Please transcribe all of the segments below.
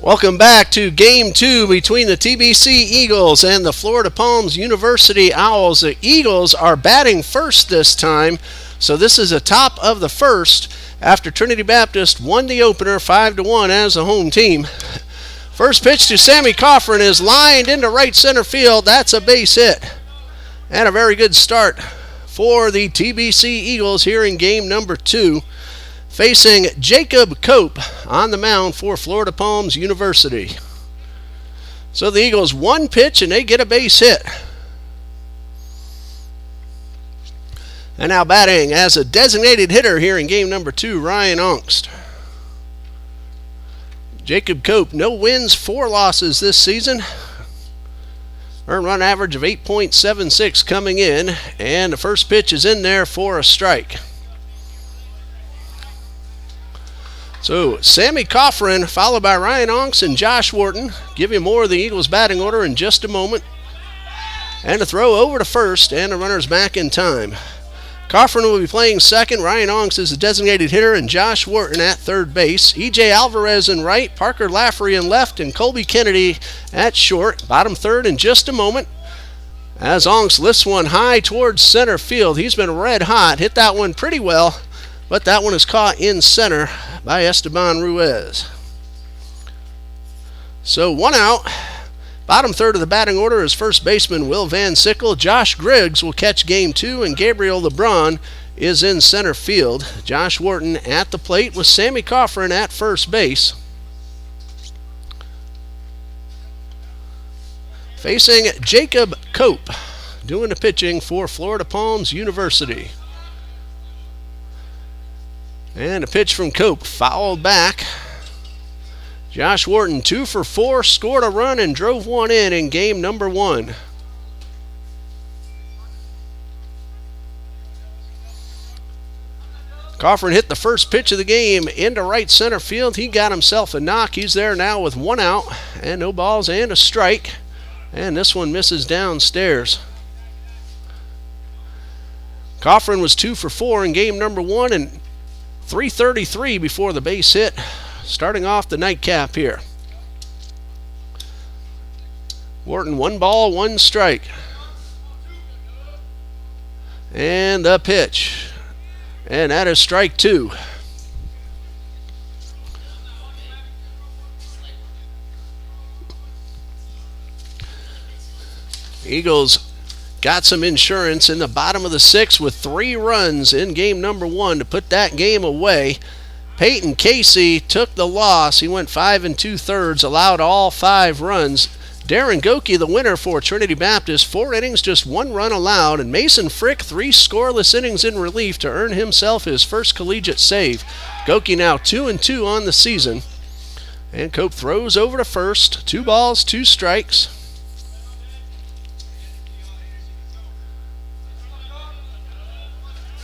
Welcome back to Game 2 between the TBC Eagles and the Florida Palms University Owls. The Eagles are batting first this time, so this is the top of the first after Trinity Baptist won the opener 5-1 as the home team. First pitch to Sammy Coffrin is lined into right center field. That's a base hit. And a very good start for the TBC Eagles here in game number 2. Facing Jacob Cope on the mound for Florida Palms University. So the Eagles one pitch and they get a base hit. And now batting as a designated hitter here in game number 2, Ryan Ongst. Jacob Cope, no wins, 4 losses this season. Earned run average of 8.76 coming in, and the first pitch is in there for a strike. So Sammy Coffrin followed by Ryan Ongst and Josh Wharton. Give you more of the Eagles batting order in just a moment. And a throw over to first, and the runner's back in time. Coffrin will be playing second. Ryan Ongst is the designated hitter, and Josh Wharton at third base. E.J. Alvarez in right, Parker Lafferty in left, and Colby Kennedy at short. Bottom third in just a moment. As Ongst lifts one high towards center field. He's been red hot. Hit that one pretty well, but that one is caught in center by Esteban Ruiz. So 1 out. Bottom third of the batting order is first baseman Will Van Sickle. Josh Griggs will catch game 2, and Gabriel LeBron is in center field. Josh Wharton at the plate with Sammy Coffrin at first base. Facing Jacob Cope, doing the pitching for Florida Palms University. And a pitch from Cope, fouled back. Josh Wharton 2 for 4, scored a run and drove one in game number 1. Coffrin hit the first pitch of the game into right center field. He got himself a knock. He's there now with 1 out and no balls and a strike. And this one misses downstairs. Coffrin was 2 for 4 in game number 1 and 333 before the base hit. Starting off the nightcap here. Wharton 1 ball, 1 strike. And the pitch. And that is strike 2. Eagles got some insurance in the bottom of the 6th with 3 runs in game number 1 to put that game away. Peyton Casey took the loss. He went 5 2/3, allowed all 5 runs. Darren Goki, the winner for Trinity Baptist, 4 innings, just 1 run allowed. And Mason Frick, 3 scoreless innings in relief to earn himself his first collegiate save. Goki now 2-2 on the season. And Cope throws over to first. 2 balls, 2 strikes.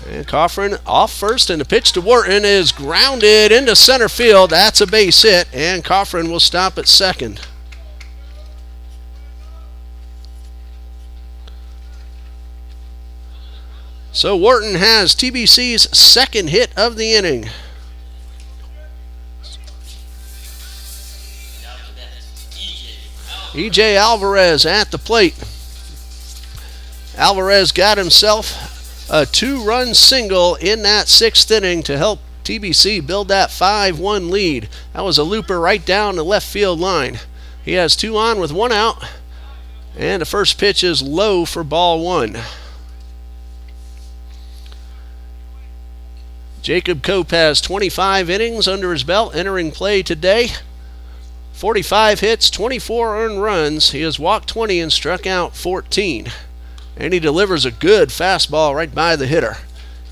And Coffrin off first, and the pitch to Wharton is grounded into center field. That's a base hit, and Coffrin will stop at second. So Wharton has TBC's second hit of the inning. E.J. Alvarez at the plate. Alvarez got himself a 2-run single in that 6th inning to help TBC build that 5-1 lead. That was a looper right down the left field line. He has 2 on with 1 out, and the first pitch is low for ball 1. Jacob Cope has 25 innings under his belt entering play today. 45 hits, 24 earned runs. He has walked 20 and struck out 14. And he delivers a good fastball right by the hitter.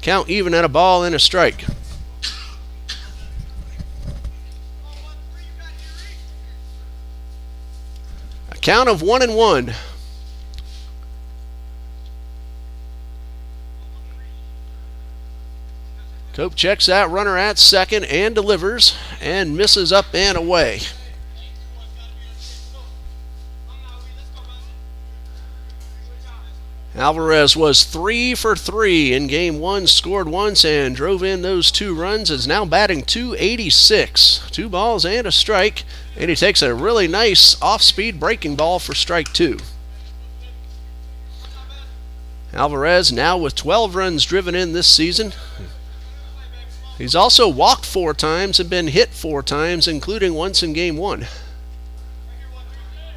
Count even at a ball and a strike. A count of 1-1. Cope checks that runner at second and delivers and misses up and away. Alvarez was 3 for 3 in game 1, scored once and drove in those 2 runs. Is now batting .286, 2 balls and a strike, and he takes a really nice off-speed breaking ball for strike 2. Alvarez now with 12 runs driven in this season. He's also walked 4 times and been hit 4 times, including once in game 1.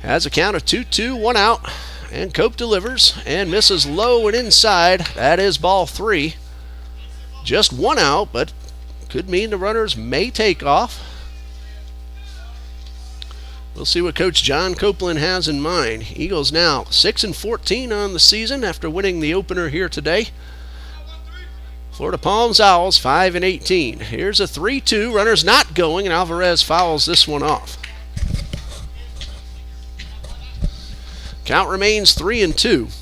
Has a count of 2-2, 1 out. And Cope delivers and misses low and inside. That is ball 3. Just 1 out, but could mean the runners may take off. We'll see what Coach John Copeland has in mind. Eagles now 6-14 on the season after winning the opener here today. Florida Palms Owls 5-18. Here's a 3-2. Runners not going, and Alvarez fouls this one off. Count remains 3-2.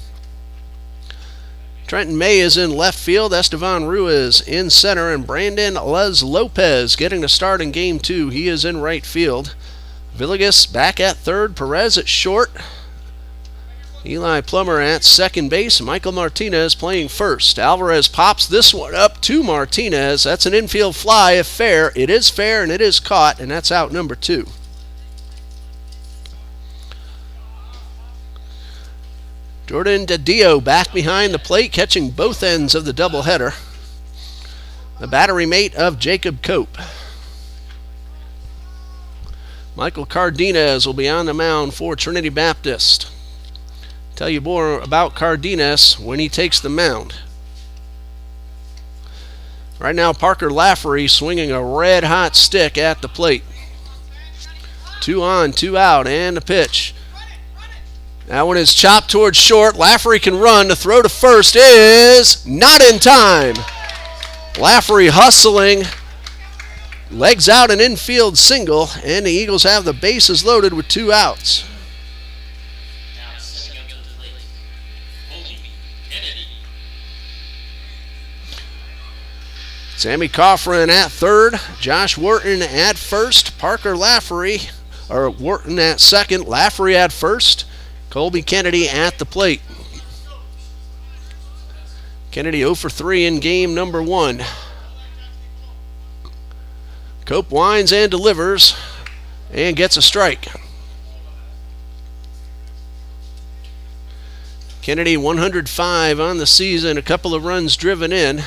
Trenton May is in left field. Estevan Ruiz in center. And Brandon Les Lopez getting the start in game 2. He is in right field. Villegas back at third. Perez at short. Eli Plummer at second base. Michael Martinez playing first. Alvarez pops this one up to Martinez. That's an infield fly if fair. It is fair and it is caught, and that's out number 2. Jordan DeDio back behind the plate, catching both ends of the doubleheader. The battery mate of Jacob Cope. Michael Cardenas will be on the mound for Trinity Baptist. Tell you more about Cardenas when he takes the mound. Right now, Parker Lafferty swinging a red-hot stick at the plate. 2 on, 2 out, and a pitch. That one is chopped towards short. Lafferty can run. The throw to first is not in time. Lafferty hustling. Legs out an infield single, and the Eagles have the bases loaded with 2 outs. Sammy Coffrin at third. Josh Wharton at first. Parker Lafferty, or Wharton at second. Lafferty at first. Colby Kennedy at the plate. Kennedy 0 for 3 in game number 1. Cope winds and delivers and gets a strike. Kennedy 105 on the season, a couple of runs driven in.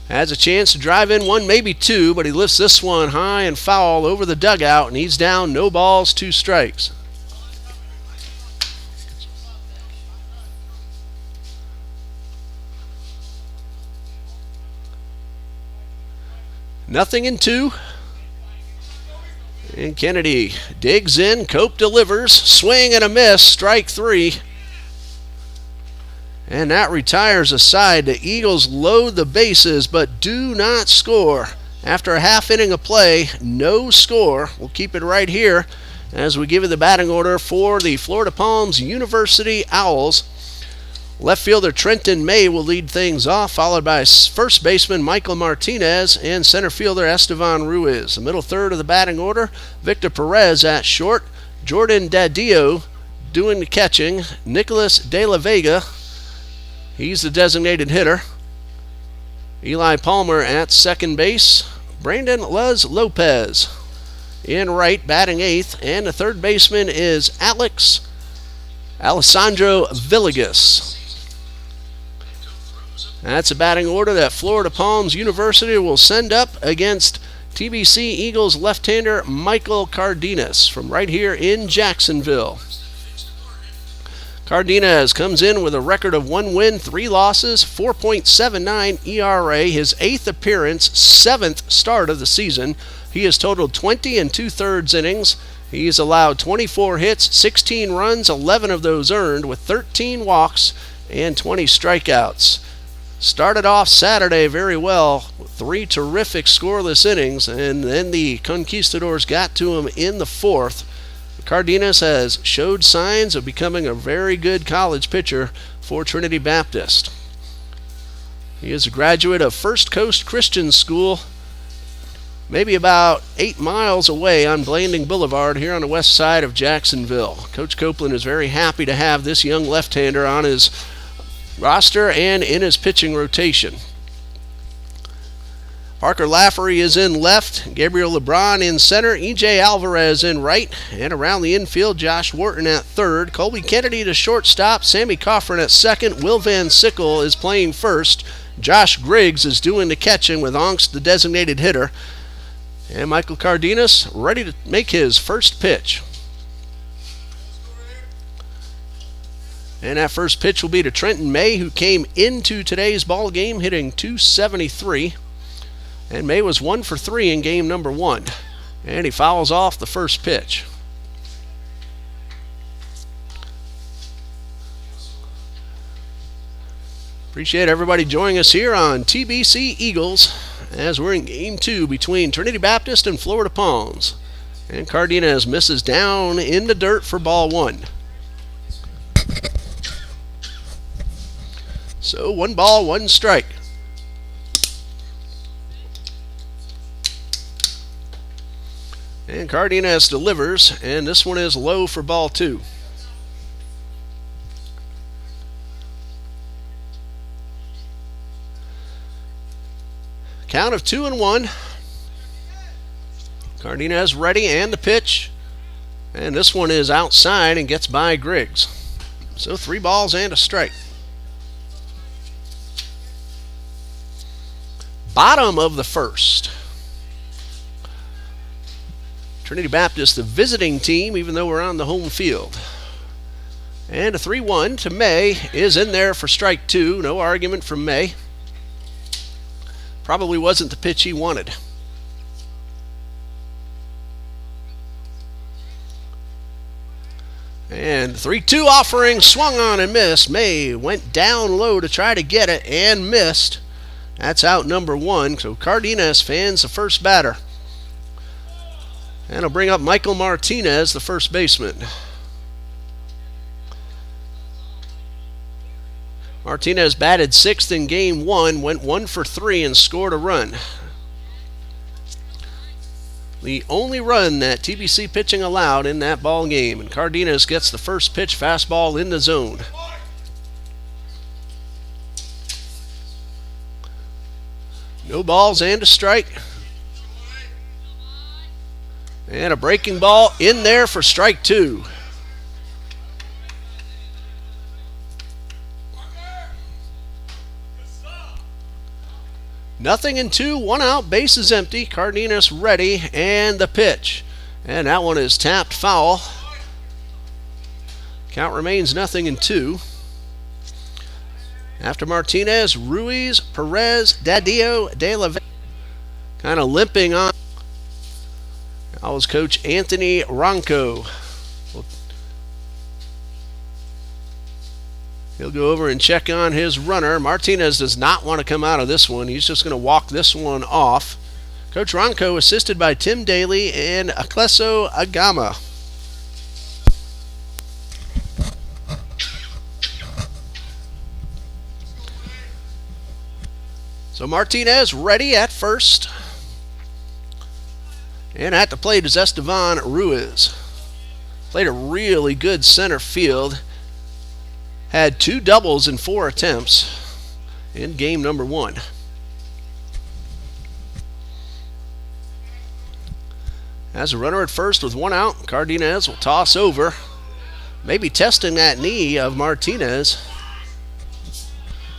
Has a chance to drive in 1, maybe 2, but he lifts this one high and foul over the dugout, and he's down, no balls, 2 strikes. Nothing in 2. And Kennedy digs in, Cope delivers, swing and a miss, strike 3. And that retires a side. The Eagles load the bases but do not score. After a half inning of play, no score. We'll keep it right here as we give you the batting order for the Florida Palms University Owls. Left fielder Trenton May will lead things off, followed by first baseman Michael Martinez and center fielder Estevan Ruiz. The middle third of the batting order, Victor Perez at short, Jordan Dadillo doing the catching, Nicholas De La Vega, he's the designated hitter. Eli Palmer at second base. Brandon Les Lopez in right, batting 8th. And the third baseman is Alessandro Villegas. That's a batting order that Florida Palms University will send up against TBC Eagles left-hander Michael Cardenas from right here in Jacksonville. Cardenas comes in with a record of 1 win, 3 losses, 4.79 ERA, his 8th appearance, 7th start of the season. He has totaled 20 2/3 innings. He's allowed 24 hits, 16 runs, 11 of those earned, with 13 walks and 20 strikeouts. Started off Saturday very well, with 3 terrific scoreless innings, and then the Conquistadors got to him in the 4th. Cardenas has showed signs of becoming a very good college pitcher for Trinity Baptist. He is a graduate of First Coast Christian School maybe about 8 miles away on Blanding Boulevard here on the west side of Jacksonville. Coach Copeland is very happy to have this young left-hander on his roster and in his pitching rotation. Parker Lafferty is in left, Gabriel LeBron in center, E.J. Alvarez in right, and around the infield, Josh Wharton at third, Colby Kennedy to shortstop, Sammy Coffrin at second, Will Van Sickle is playing first, Josh Griggs is doing the catching with Onks, the designated hitter, and Michael Cardenas ready to make his first pitch. And that first pitch will be to Trenton May, who came into today's ball game hitting .273. And May was 1 for 3 in game number 1. And he fouls off the first pitch. Appreciate everybody joining us here on TBC Eagles as we're in game 2 between Trinity Baptist and Florida Palms. And Cardenas misses down in the dirt for ball 1. So 1 ball, 1 strike. And Cardenas delivers, and this one is low for ball 2. Count of 2-1. Cardenas ready, and the pitch. And this one is outside and gets by Griggs. So 3 balls and a strike. Bottom of the first. Trinity Baptist, the visiting team, even though we're on the home field. And a 3-1 to May is in there for strike 2. No argument from May. Probably wasn't the pitch he wanted. And 3-2 offering, swung on and missed. May went down low to try to get it and missed. That's out number 1. So Cardenas fans the first batter. And I'll bring up Michael Martinez, the first baseman. Martinez batted 6th in game 1, went 1 for 3 and scored a run. The only run that TBC pitching allowed in that ball game. And Cardenas gets the first pitch, fastball in the zone. No balls and a strike. And a breaking ball in there for strike 2. Nothing in 2, 1 out, base is empty. Cardenas ready, and the pitch. And that one is tapped foul. Count remains nothing in 2. After Martinez, Ruiz, Perez, Dadillo, De La Vega kind of limping on. That was Coach Anthony Ronco. He'll go over and check on his runner. Martinez does not want to come out of this one. He's just going to walk this one off. Coach Ronco assisted by Tim Daly and Akleso Agama. So Martinez ready at first. And at the plate is Estevan Ruiz. Played a really good center field. Had 2 doubles in 4 attempts in game number 1. As a runner at first with 1 out, Cardenas will toss over. Maybe testing that knee of Martinez.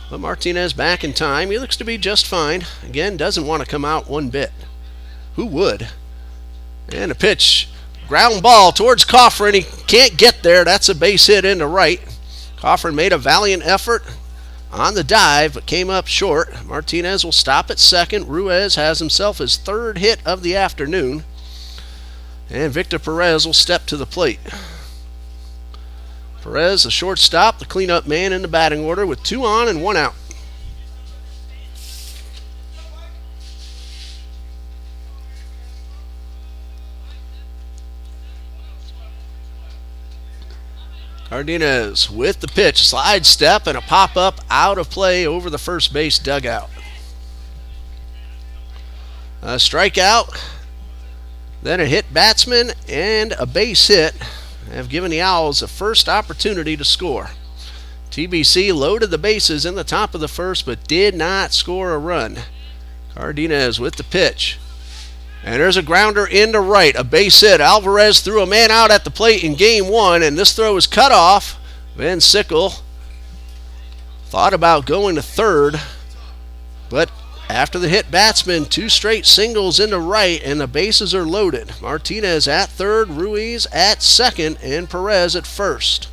But Martinez back in time. He looks to be just fine. Again, doesn't want to come out one bit. Who would? And a pitch. Ground ball towards Coffrin. He can't get there. That's a base hit into right. Coffrin made a valiant effort on the dive, but came up short. Martinez will stop at second. Ruiz has himself his 3rd hit of the afternoon. And Victor Perez will step to the plate. Perez, the shortstop, the cleanup man in the batting order with 2 on and 1 out. Cardenas with the pitch, slide step and a pop-up out of play over the first base dugout. A strikeout, then a hit batsman, and a base hit have given the Owls the first opportunity to score. TBC loaded the bases in the top of the first but did not score a run. Cardenas with the pitch. And there's a grounder into right, a base hit. Alvarez threw a man out at the plate in game one, and this throw was cut off. Van Sickle thought about going to third, but after the hit batsman, 2 straight singles into right, and the bases are loaded. Martinez at third, Ruiz at second, and Perez at first.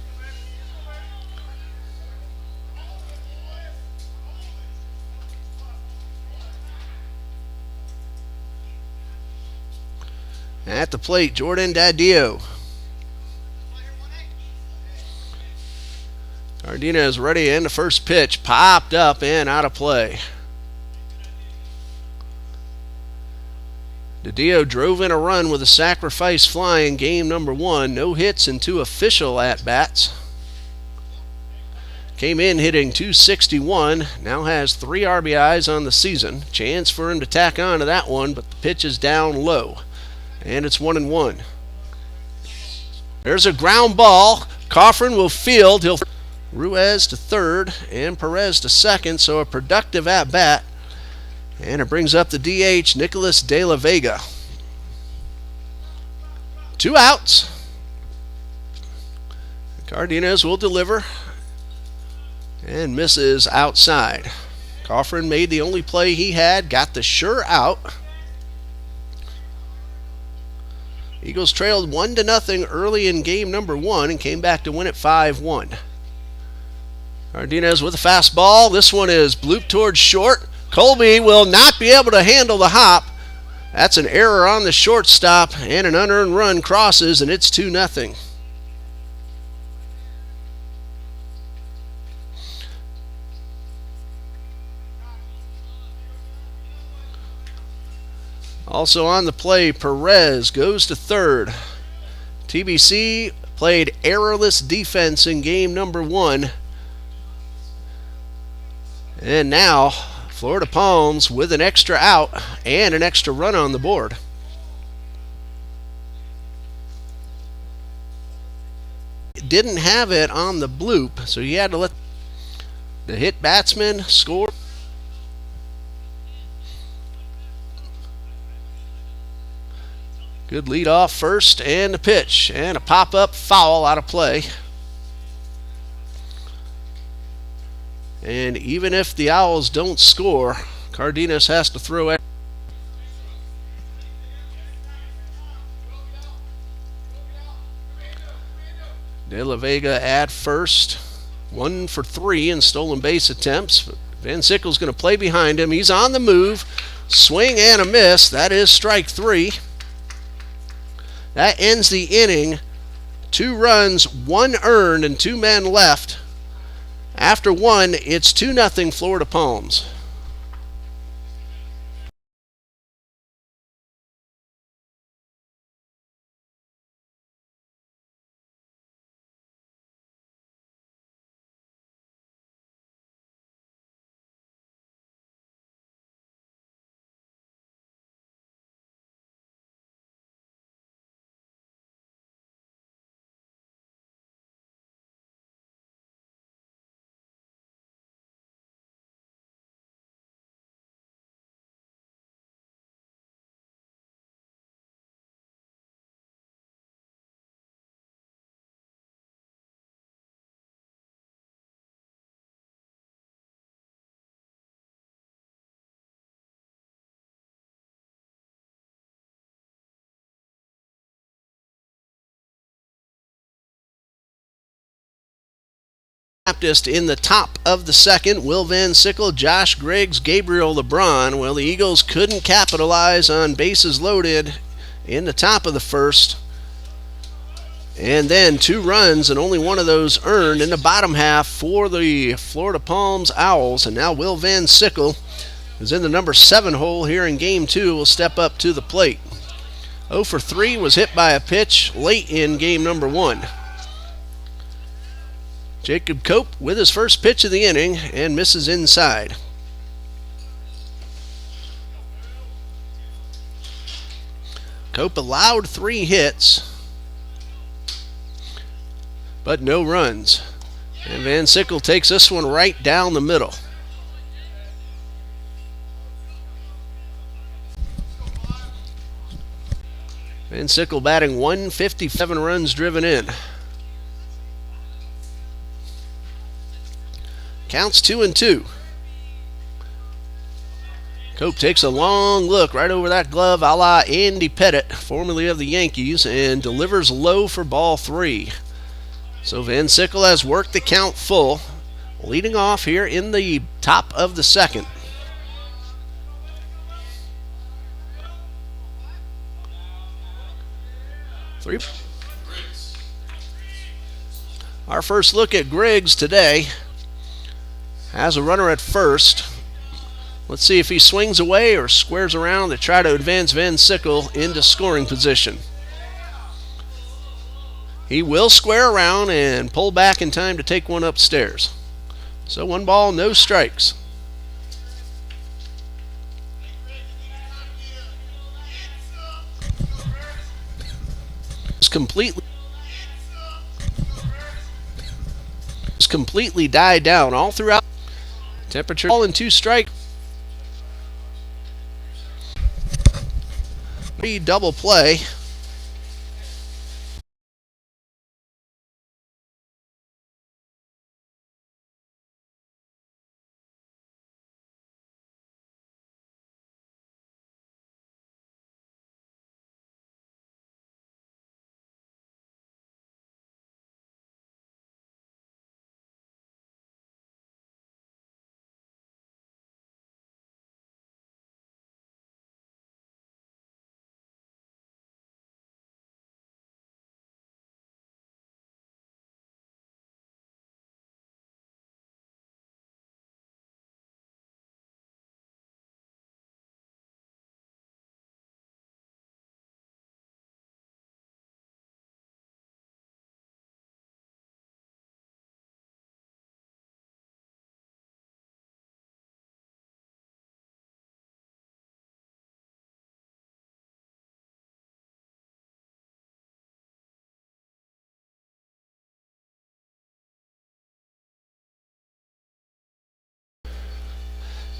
At the plate, Jordan Daddio. Cardenas ready, and the first pitch popped up and out of play. Daddio drove in a run with a sacrifice fly in game number 1. No hits and 2 official at-bats. Came in hitting .261. Now has 3 RBIs on the season. Chance for him to tack on to that one, but the pitch is down low. And it's 1-1. There's a ground ball. Coffrin will field. He'll Ruiz to third and Perez to second, so a productive at-bat. And it brings up the DH, Nicholas De La Vega. 2 outs. Cardenas will deliver and misses outside. Coffrin made the only play he had, got the sure out. Eagles trailed 1-0 early in game number 1 and came back to win it 5-1. Cardenas with a fastball. This one is blooped towards short. Colby will not be able to handle the hop. That's an error on the shortstop, and an unearned run crosses, and it's 2-0. Also on the play, Perez goes to third. TBC played errorless defense in game number 1. And now, Florida Palms with an extra out and an extra run on the board. Didn't have it on the bloop, so he had to let the hit batsman score. Good lead off first, and the pitch, and a pop-up foul out of play. And even if the Owls don't score, Cardenas has to throw it. De La Vega at first. 1 for 3 in stolen base attempts. Van Sickle's going to play behind him. He's on the move. Swing and a miss. That is strike 3. That ends the inning. 2 runs, 1 earned, and 2 men left. After 1, it's 2-0 Florida Palms. Baptist in the top of the second. Will Van Sickle, Josh Griggs, Gabriel LeBron. Well, the Eagles couldn't capitalize on bases loaded in the top of the first. And then 2 runs, and only 1 of those earned in the bottom half for the Florida Palms Owls. And now Will Van Sickle, who's in the number 7 hole here in game 2, will step up to the plate. 0 for 3 was hit by a pitch late in game number 1. Jacob Cope with his first pitch of the inning and misses inside. Cope allowed 3 hits, but no runs. And Van Sickle takes this one right down the middle. Van Sickle batting 157 runs driven in. Counts 2-2. Cope takes a long look right over that glove a la Andy Pettitte, formerly of the Yankees, and delivers low for ball 3. So Van Sickle has worked the count full, leading off here in the top of the second. Our first look at Griggs today has a runner at first. Let's see if he swings away or squares around to try to advance Van Sickle into scoring position. He will square around and pull back in time to take one upstairs. So 1 ball, no strikes. It's completely died down all throughout. Temperature all in 2 strike. Double play.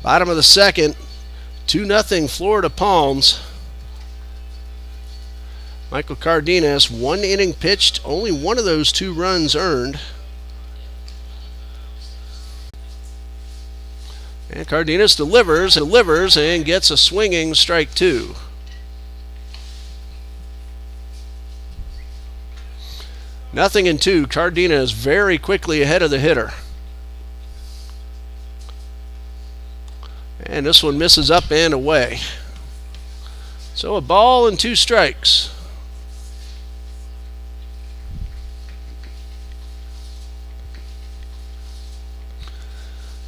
Bottom of the second, 2-0 Florida Palms. Michael Cardenas, 1 inning pitched, only 1 of those 2 runs earned. And Cardenas delivers and gets a swinging strike 2. Nothing in 2. Cardenas very quickly ahead of the hitter. And this one misses up and away. So a ball and 2 strikes.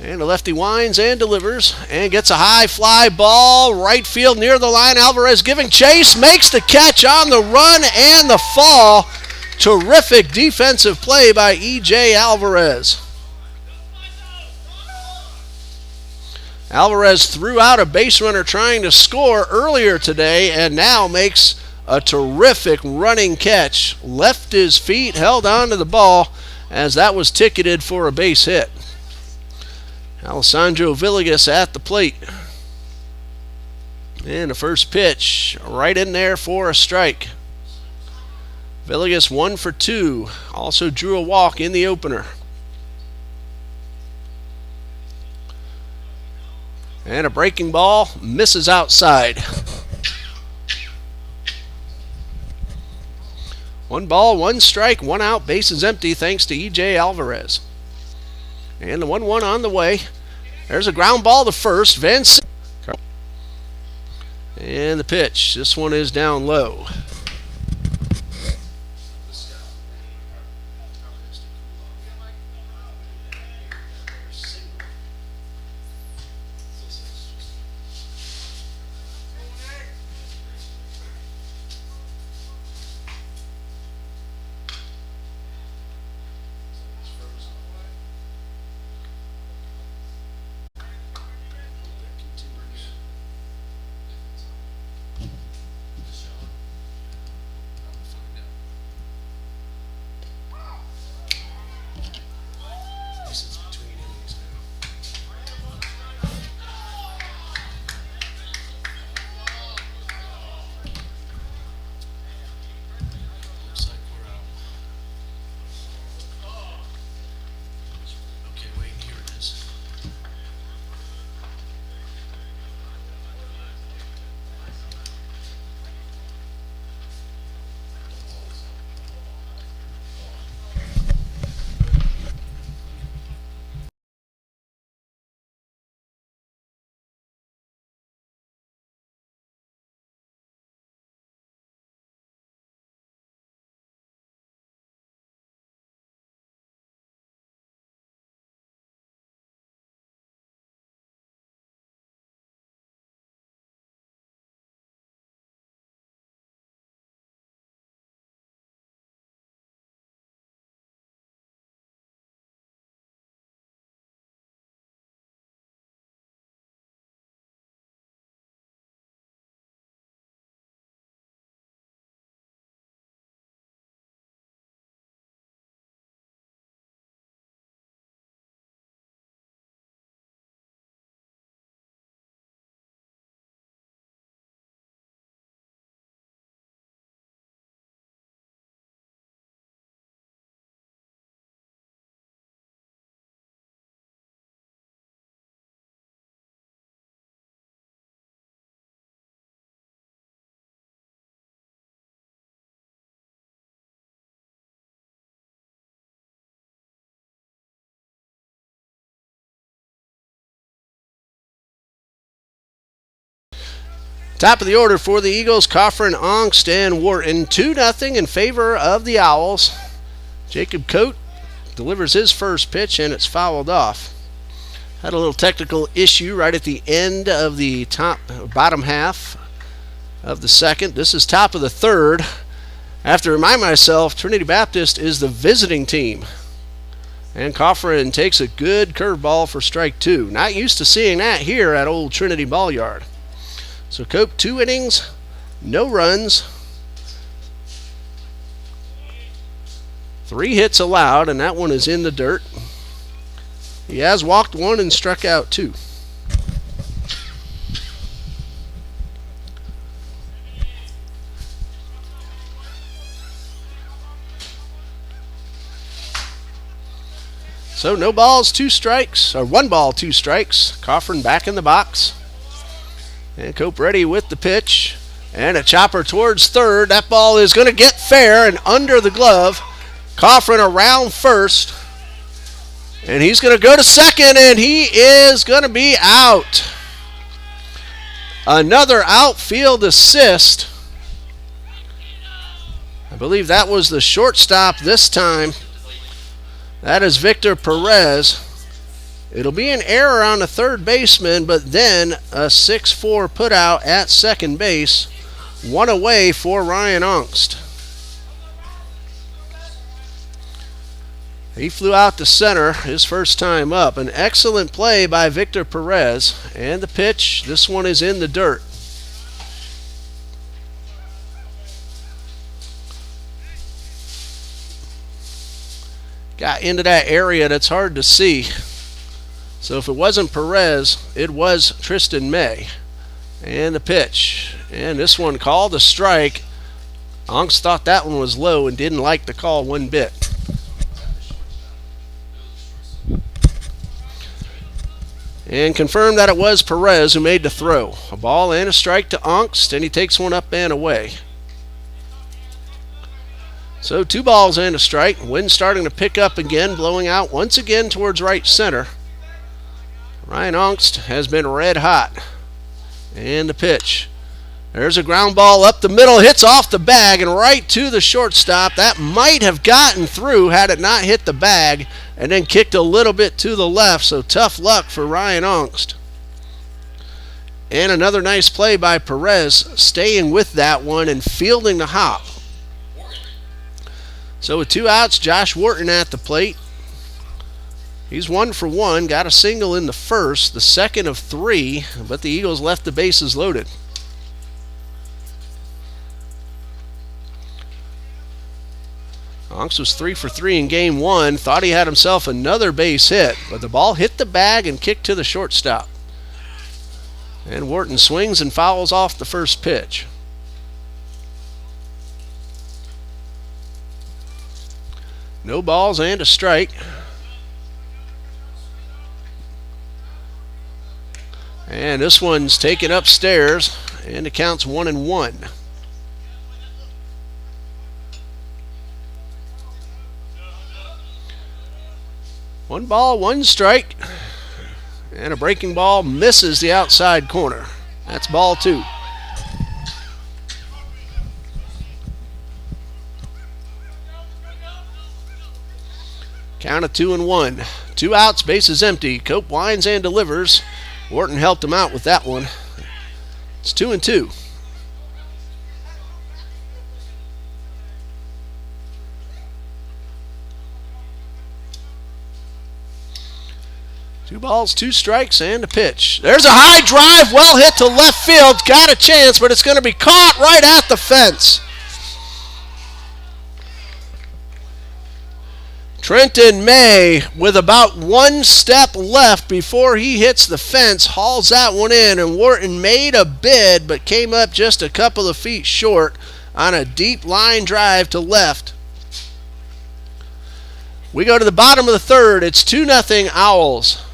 And the lefty winds and delivers and gets a high fly ball, right field near the line. Alvarez giving chase, makes the catch on the run and the fall. Terrific defensive play by E.J. Alvarez. Alvarez threw out a base runner trying to score earlier today and now makes a terrific running catch. Left his feet, held on to the ball as that was ticketed for a base hit. Alessandro Villegas at the plate. And the first pitch right in there for a strike. Villegas 1 for 2. Also drew a walk in the opener. And a breaking ball misses outside. 1 ball, 1 strike, 1 out, bases empty thanks to E.J. Alvarez. And the 1-1 on the way. There's a ground ball to first. Van Sickle. And the pitch. This one is down low. Top of the order for the Eagles, Coffrin, Ongst, and Wharton. 2-0 in favor of the Owls. Jacob Coate delivers his first pitch, and it's fouled off. Had a little technical issue right at the end of the bottom half of the second. This is top of the third. I have to remind myself, Trinity Baptist is the visiting team. And Coffrin takes a good curveball for strike 2. Not used to seeing that here at Old Trinity Ball Yard. So Cope, 2 innings, no runs, 3 hits allowed, and that one is in the dirt. He has walked 1 and struck out 2. So no balls, 2 strikes, or 1 ball, 2 strikes. Coffrin back in the box. And Cope ready with the pitch. And a chopper towards third. That ball is going to get fair and under the glove. Coffrin around first. And he's going to go to second, and he is going to be out. Another outfield assist. I believe that was the shortstop this time. That is Victor Perez. It'll be an error on the third baseman, but then a 6-4 putout at second base. 1 away for Ryan Ongst. He flew out to center his first time up. An excellent play by Victor Perez. And the pitch, this one is in the dirt. Got into that area that's hard to see. So if it wasn't Perez, it was Tristan May. And the pitch. And this one called a strike. Ongst thought that one was low and didn't like the call one bit. And confirmed that it was Perez who made the throw. A ball and a strike to Ongst, and he takes one up and away. So 2 balls and a strike. Wind starting to pick up again, blowing out once again towards right center. Ryan Ongst has been red hot. And the pitch. There's a ground ball up the middle, hits off the bag and right to the shortstop. That might have gotten through had it not hit the bag and then kicked a little bit to the left, so tough luck for Ryan Ongst. And another nice play by Perez, staying with that one and fielding the hop. So with 2 outs, Josh Wharton at the plate. He's 1 for 1, got a single in the first, the second of 3, but the Eagles left the bases loaded. Ongst was 3 for 3 in game 1, thought he had himself another base hit, but the ball hit the bag and kicked to the shortstop. And Wharton swings and fouls off the first pitch. No balls and a strike. And this one's taken upstairs, and it counts 1-1. One ball, 1 strike, and a breaking ball misses the outside corner. That's ball 2. Count of 2-1. 2 outs, bases empty. Cope winds and delivers. Wharton helped him out with that one. It's 2-2. Two balls, 2 strikes, and a pitch. There's a high drive, well hit to left field. Got a chance, but it's going to be caught right at the fence. Trenton May, with about 1 step left before he hits the fence, hauls that one in, and Wharton made a bid but came up just a couple of feet short on a deep line drive to left. We go to the bottom of the third. It's 2-0 Owls.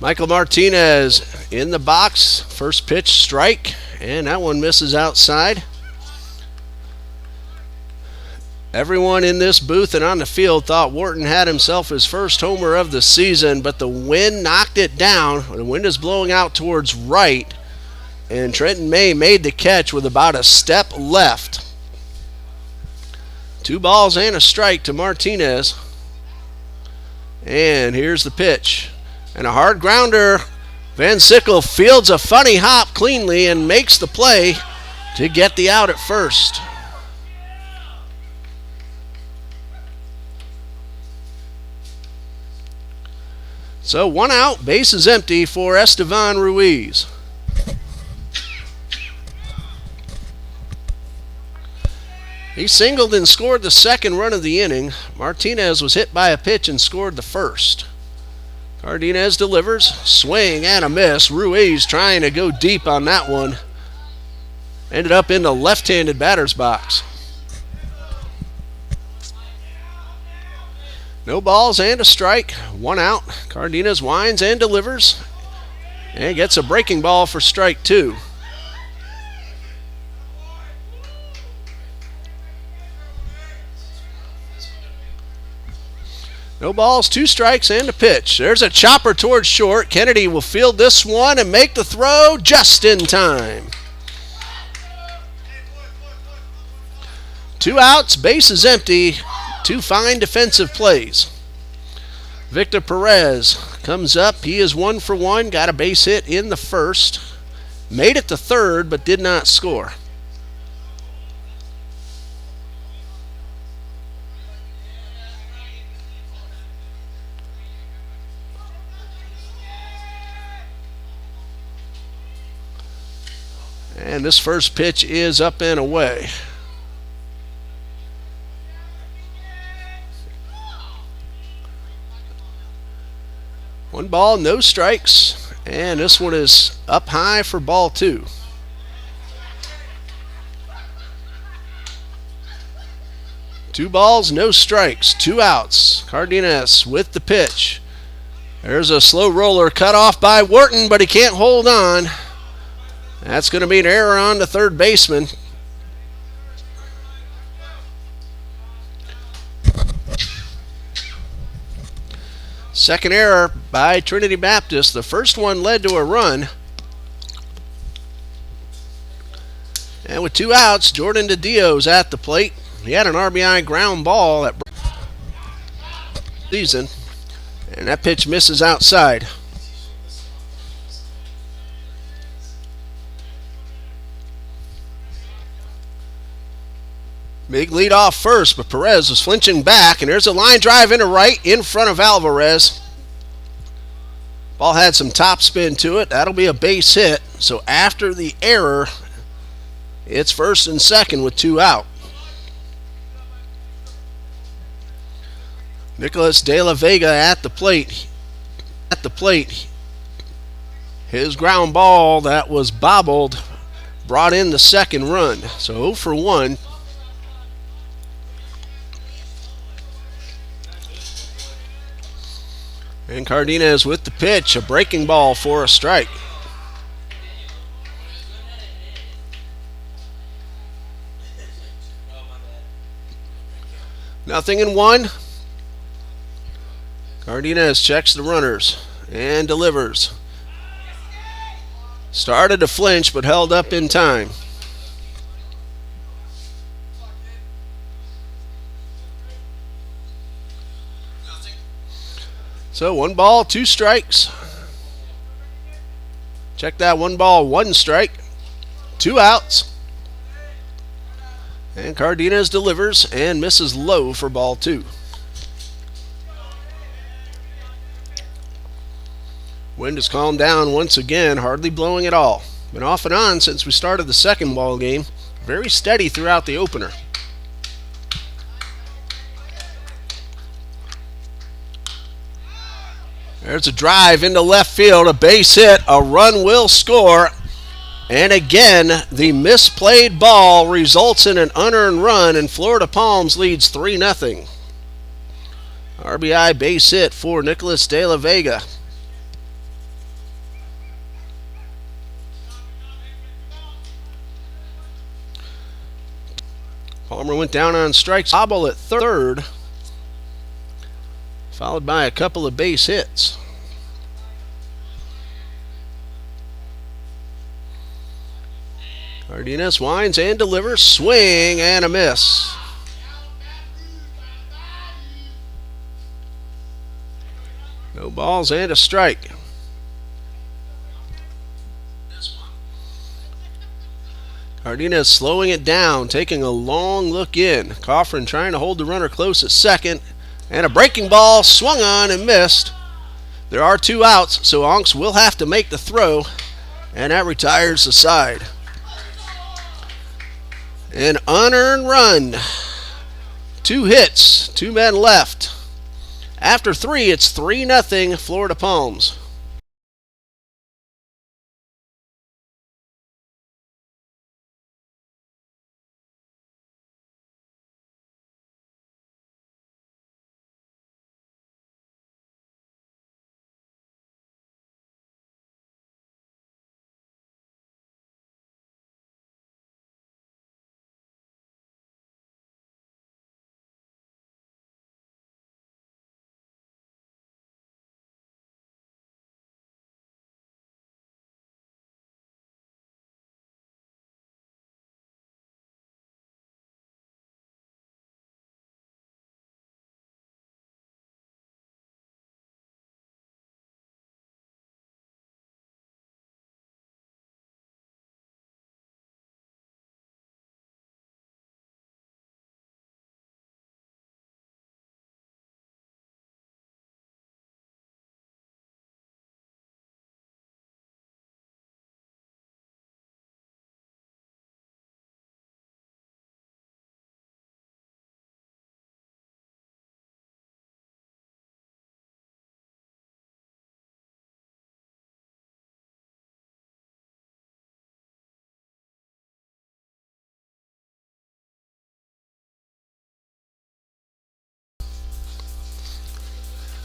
Michael Martinez in the box. First pitch strike, and that one misses outside. Everyone in this booth and on the field thought Wharton had himself his first homer of the season, but the wind knocked it down. The wind is blowing out towards right, and Trenton May made the catch with about a step left. 2 balls and a strike to Martinez. And here's the pitch. And a hard grounder. Van Sickle fields a funny hop cleanly and makes the play to get the out at first. So 1 out, bases empty for Estevan Ruiz. He singled and scored the second run of the inning. Martinez was hit by a pitch and scored the first. Cardenas delivers, swing and a miss. Ruiz trying to go deep on that one. Ended up in the left-handed batter's box. No balls and a strike, 1 out. Cardenas winds and delivers and gets a breaking ball for strike 2. No balls, 2 strikes and a pitch. There's a chopper towards short. Kennedy will field this one and make the throw just in time. 2 outs, bases empty. 2 fine defensive plays. Victor Perez comes up. He is 1 for 1. Got a base hit in the first. Made it to third, but did not score. And this first pitch is up and away. One ball, no strikes, and this one is up high for ball 2. Two balls, no strikes, 2 outs. Cardenas with the pitch. There's a slow roller cut off by Wharton, but he can't hold on. That's going to be an error on the third baseman. Second error by Trinity Baptist. The first one led to a run. And with 2 outs, Jordan DeDio's at the plate. He had an RBI ground ball at season, and that pitch misses outside. Big lead off first, but Perez was flinching back, and there's a line drive into right in front of Alvarez. Ball had some top spin to it. That'll be a base hit. So after the error, it's first and second with 2 out. Nicolas De La Vega at the plate. His ground ball that was bobbled brought in the second run. So 0 for 1. And Cardenas with the pitch, a breaking ball for a strike. Nothing in 1. Cardenas checks the runners and delivers. Started to flinch but held up in time. So 1 ball, 2 strikes. Check that, 1 ball, 1 strike. 2 outs. And Cardenas delivers and misses low for ball 2. Wind has calmed down once again, hardly blowing at all. Been off and on since we started the second ball game. Very steady throughout the opener. There's a drive into left field, a base hit, a run will score. And again, the misplayed ball results in an unearned run, and Florida Palms leads 3-0. RBI base hit for Nicolas De La Vega. Palmer went down on strikes. Bobble at third, followed by a couple of base hits. Cardenas winds and delivers. Swing and a miss. No balls and a strike. Cardenas slowing it down, taking a long look in. Coffrin trying to hold the runner close at second. And a breaking ball swung on and missed. There are 2 outs, so Onks will have to make the throw, and that retires the side. An unearned run. 2 hits, 2 men left. After 3, it's 3-0 Florida Palms.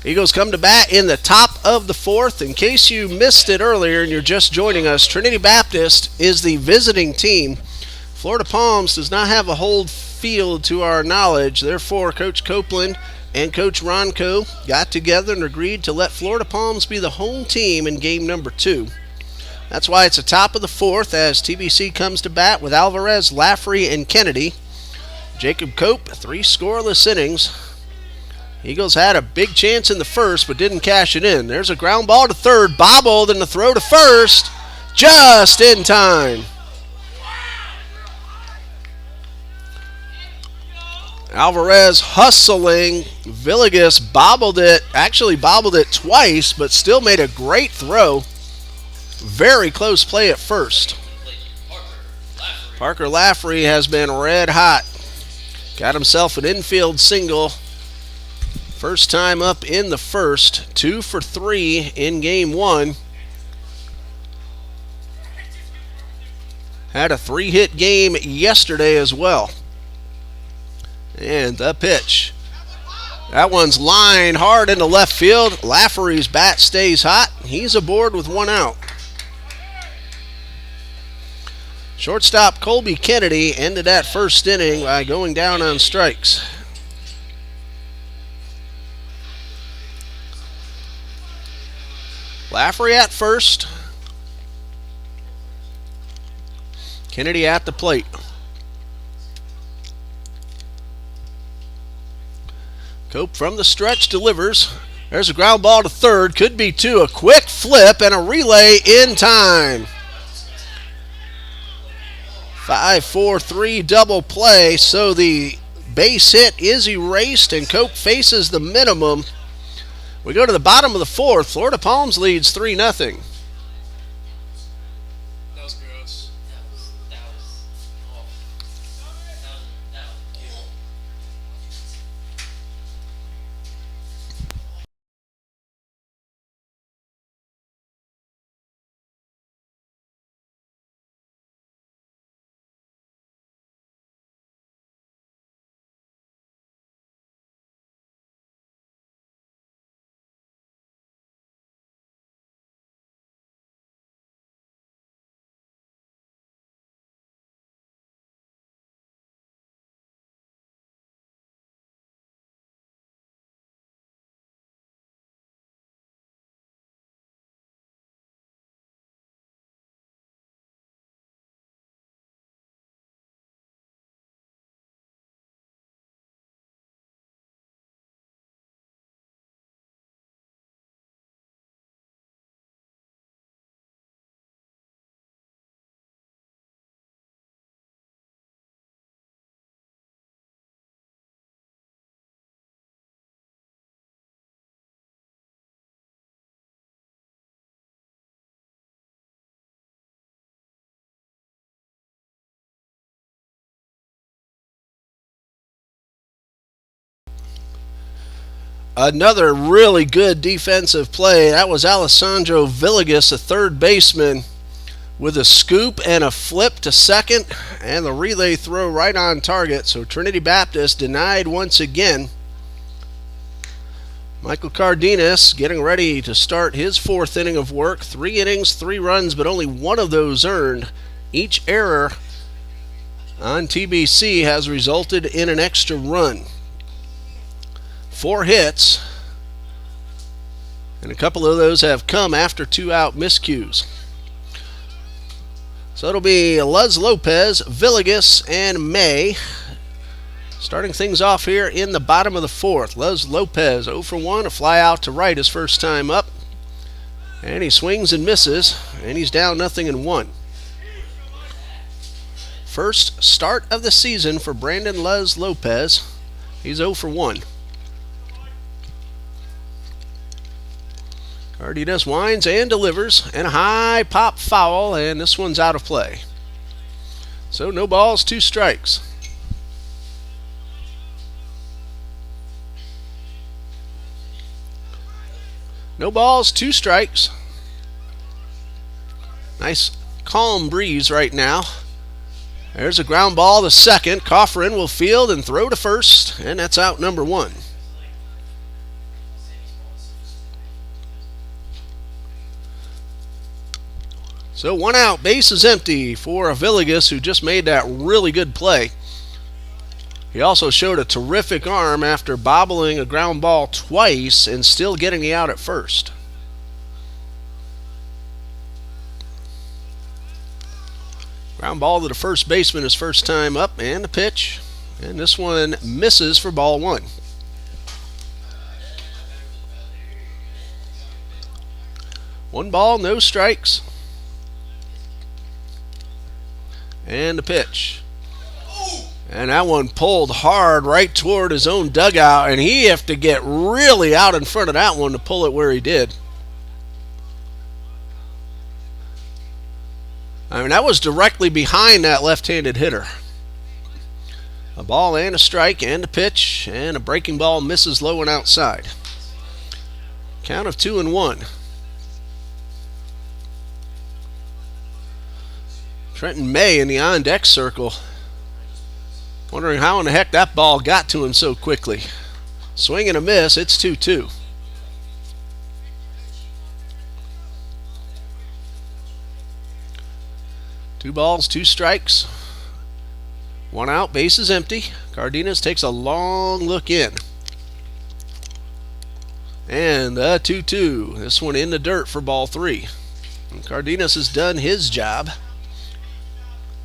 Eagles come to bat in the top of the 4th. In case you missed it earlier and you're just joining us, Trinity Baptist is the visiting team. Florida Palms does not have a whole field to our knowledge. Therefore, Coach Copeland and Coach Ronco got together and agreed to let Florida Palms be the home team in game number 2. That's why it's the top of the 4th as TBC comes to bat with Alvarez, Laffrey, and Kennedy. Jacob Cope, 3 scoreless innings. Eagles had a big chance in the first, but didn't cash it in. There's a ground ball to third, bobbled, and the throw to first, just in time. Alvarez hustling. Villegas bobbled it twice, but still made a great throw. Very close play at first. Parker Laffrey has been red hot. Got himself an infield single. First time up in the first, 2 for 3 in game 1. Had a 3-hit game yesterday as well. And the pitch. That one's lined hard into left field. Laffrey's bat stays hot. He's aboard with 1 out. Shortstop Colby Kennedy ended that first inning by going down on strikes. Laffrey at first. Kennedy at the plate. Cope from the stretch delivers. There's a ground ball to third. Could be 2. A quick flip and a relay in time. 5-4-3 double play. So the base hit is erased and Cope faces the minimum. We go to the bottom of the 4th. Florida Palms leads 3-0. Another really good defensive play. That was Alessandro Villegas, a third baseman, with a scoop and a flip to second, and the relay throw right on target. So Trinity Baptist denied once again. Michael Cardenas getting ready to start his fourth inning of work. 3 innings, 3 runs, but only one of those earned. Each error on TBC has resulted in an extra run. 4 hits, and a couple of those have come after 2-out miscues. So it'll be Luz Lopez, Villegas, and May starting things off here in the bottom of the 4th. Luz Lopez 0 for 1, a fly out to right his first time up, and he swings and misses, and he's down 0-1. First start of the season for Brandon Luz Lopez. He's 0 for 1. Cardenas winds and delivers, and a high pop foul, and this one's out of play. So no balls, 2 strikes. No balls, 2 strikes. Nice calm breeze right now. There's a ground ball to second. Coffrin will field and throw to first, and that's out number 1. So 1 out, base is empty for Villegas, who just made that really good play. He also showed a terrific arm after bobbling a ground ball twice and still getting the out at first. Ground ball to the first baseman his first time up, and the pitch. And this one misses for ball 1. One ball, no strikes. And the pitch. And that one pulled hard right toward his own dugout, and he have to get really out in front of that one to pull it where he did. I mean, that was directly behind that left-handed hitter. A ball and a strike and a pitch, and a breaking ball misses low and outside. Count of 2-1. Trenton May in the on-deck circle, wondering how in the heck that ball got to him so quickly. Swing and a miss, it's 2-2. Two balls, 2 strikes. 1 out, base is empty. Cardenas takes a long look in. And a 2-2. This one in the dirt for ball 3. And Cardenas has done his job.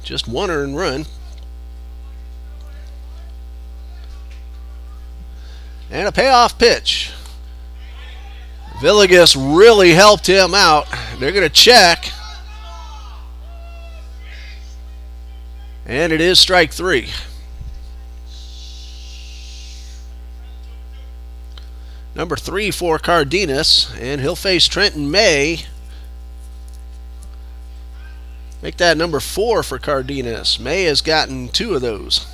Just 1 earned run. And a payoff pitch. Villegas really helped him out. They're going to check. And it is strike 3. Number 3 for Cardenas, and he'll face Trenton May. Make that number 4 for Cardenas. May has gotten 2 of those.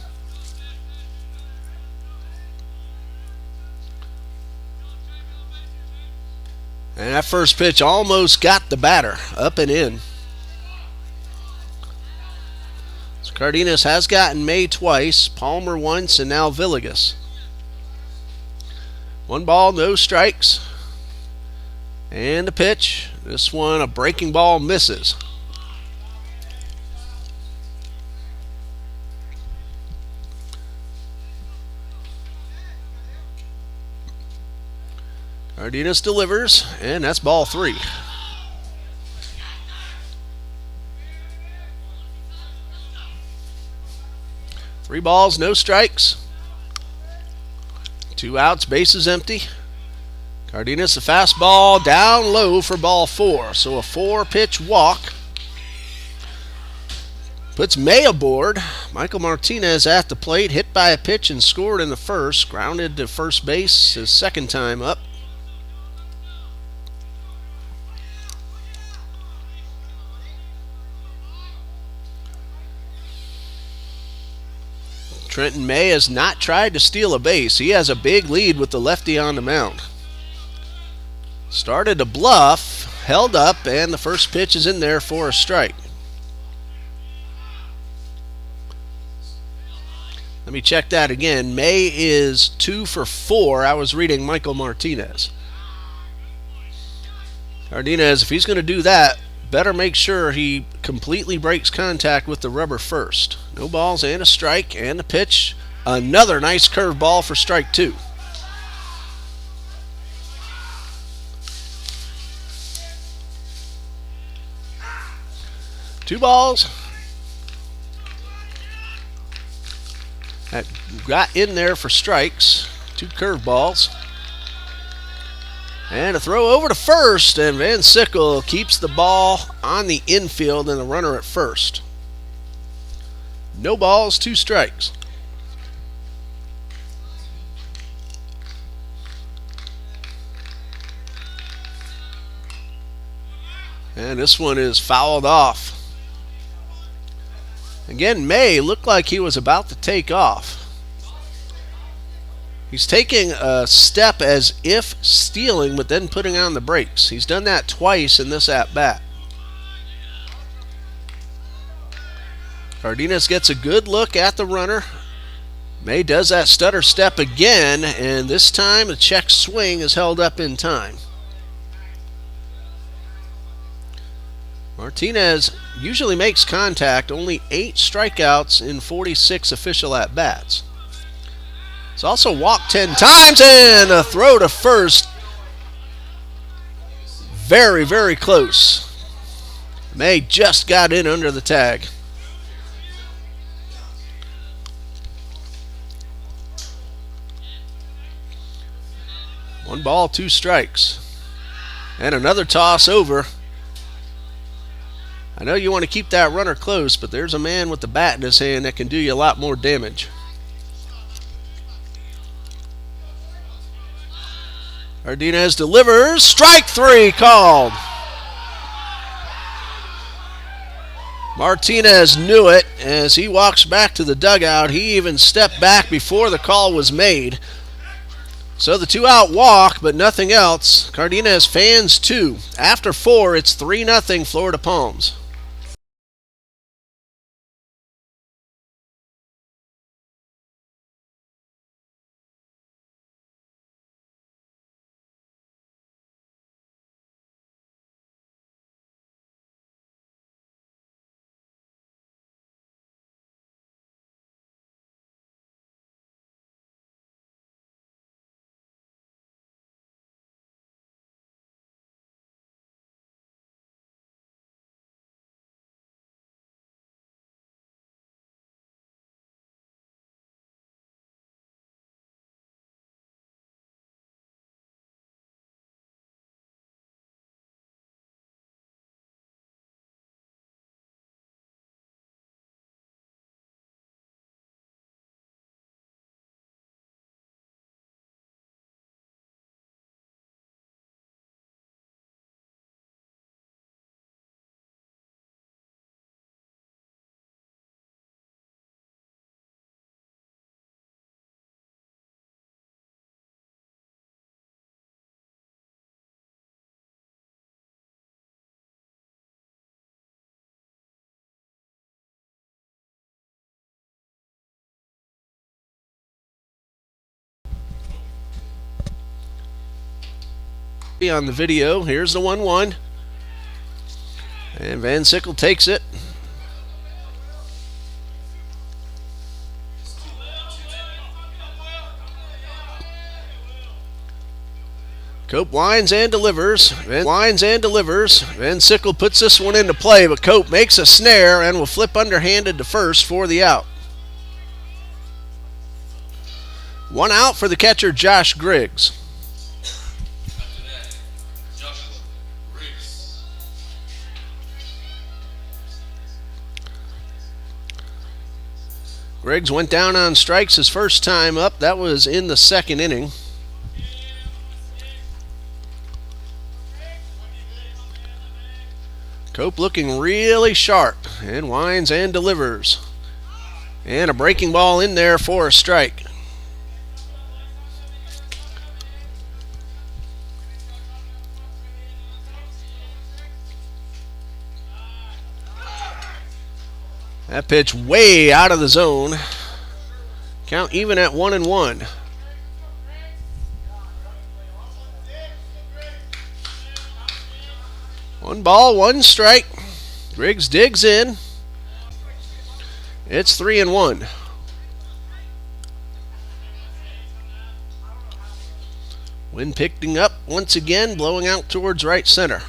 And that first pitch almost got the batter up and in. So Cardenas has gotten May twice, Palmer once, and now Villegas. 1 ball, no strikes. And the pitch. This one, a breaking ball, misses. Cardenas delivers, and that's ball 3. Three balls, no strikes. 2 outs, base is empty. Cardenas, a fastball down low for ball 4. So a 4-pitch walk puts May aboard. Michael Martinez at the plate, hit by a pitch and scored in the first. Grounded to first base his second time up. Trenton May has not tried to steal a base. He has a big lead with the lefty on the mound. Started to bluff, held up, and the first pitch is in there for a strike. Let me check that again. May is 2 for 4. I was reading Michael Martinez. Cardenas, if he's going to do that, better make sure he completely breaks contact with the rubber first. No balls and a strike, and the pitch. Another nice curveball for strike 2. Two balls. That got in there for strikes. 2 curveballs. And a throw over to first, and Van Sickle keeps the ball on the infield and the runner at first. No balls, 2 strikes. And this one is fouled off. Again, May looked like he was about to take off. He's taking a step as if stealing, but then putting on the brakes. He's done that twice in this at-bat. Cardenas gets a good look at the runner. May does that stutter step again, and this time the check swing is held up in time. Martinez usually makes contact, only 8 strikeouts in 46 official at-bats. He's also walked 10 times, and a throw to first. Very, very close. May just got in under the tag. One ball, 2 strikes. And another toss over. I know you want to keep that runner close, but there's a man with the bat in his hand that can do you a lot more damage. Cardenas delivers. Strike 3 called. Martinez knew it as he walks back to the dugout. He even stepped back before the call was made. So the 2-out walk, but nothing else. Cardenas fans 2. After 4, it's 3-0 Florida Palms. On the video, here's the 1-1. And Van Sickle takes it. Cope winds and delivers. Van Sickle puts this one into play, but Cope makes a snare and will flip underhanded to first for the out. 1 out for the catcher, Josh Griggs. Griggs went down on strikes his first time up. That was in the 2nd inning. Cope looking really sharp and winds and delivers. And a breaking ball in there for a strike. That pitch way out of the zone. Count even at 1-1. One ball, one strike. Griggs digs in. It's 3-1. Wind picking up once again, blowing out towards right center.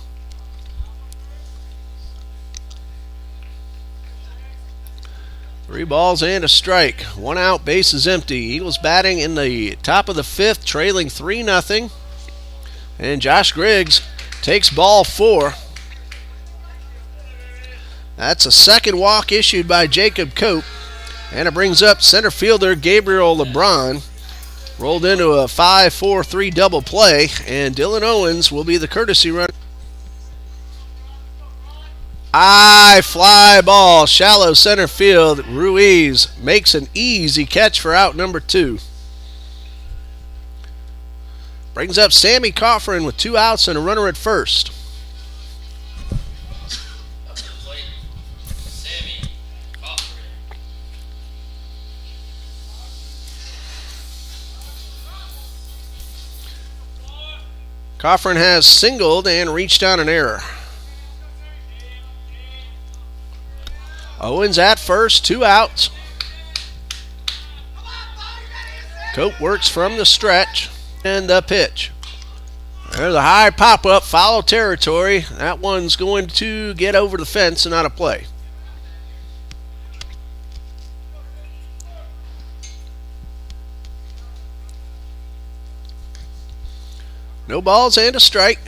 Three balls and a strike. One out, base is empty. Eagles batting in the top of the fifth, trailing 3-0. And Josh Griggs takes ball 4. That's a second walk issued by Jacob Cope. And it brings up center fielder Gabriel LeBron. Rolled into a 5-4-3 double play, and Dylan Owens will be the courtesy runner. High fly ball, shallow center field. Ruiz makes an easy catch for out number 2. Brings up Sammy Coffrin with 2 outs and a runner at first. Coffrin has singled and reached on an error. Owens at first, 2 outs. Cope works from the stretch and the pitch. There's a high pop-up, foul territory. That one's going to get over the fence and out of play. No balls and a strike.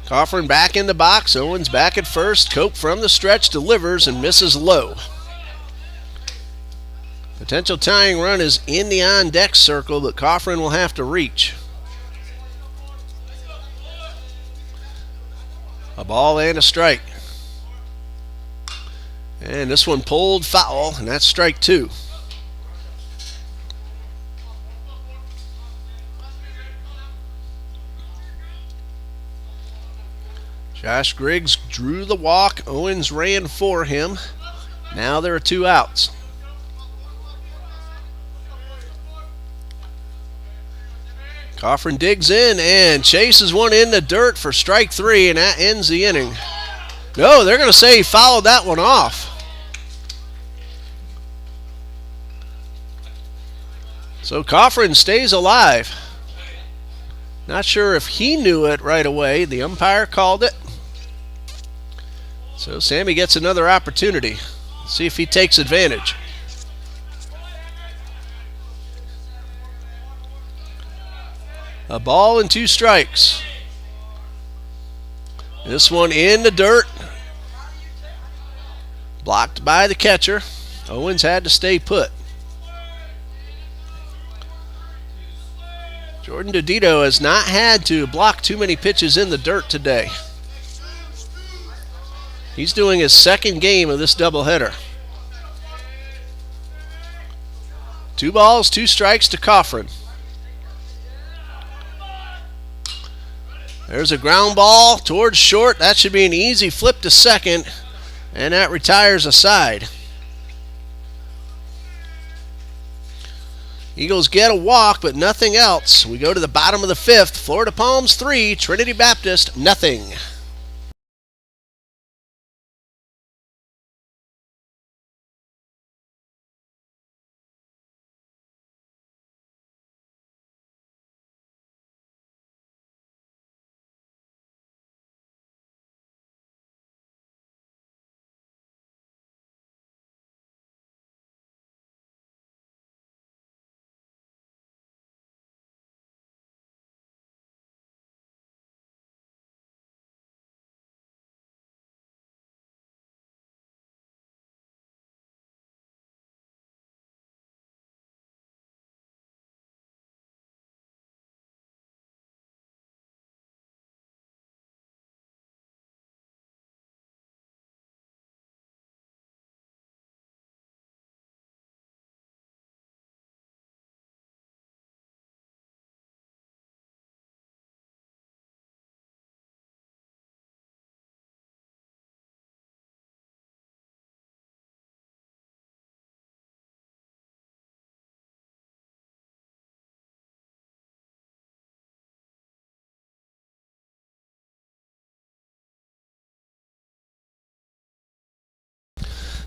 Coffrin back in the box. Owens back at first. Cope from the stretch delivers and misses low. Potential tying run is in the on-deck circle, but Coffrin will have to reach. A ball and a strike. And this one pulled foul, and that's strike 2. Josh Griggs drew the walk. Owens ran for him. Now there are 2 outs. Coffrin digs in and chases one in the dirt for strike 3, and that ends the inning. No, they're going to say he fouled that one off. So Coffrin stays alive. Not sure if he knew it right away. The umpire called it. So Sammy gets another opportunity. Let's see if he takes advantage. A ball and 2 strikes. This one in the dirt. Blocked by the catcher. Owens had to stay put. Jordan DeDito has not had to block too many pitches in the dirt today. He's doing his second game of this doubleheader. 2 balls, 2 strikes to Coffrin. There's a ground ball towards short. That should be an easy flip to second, and that retires a side. Eagles get a walk, but nothing else. We go to the bottom of the 5th. Florida Palms 3, Trinity Baptist nothing.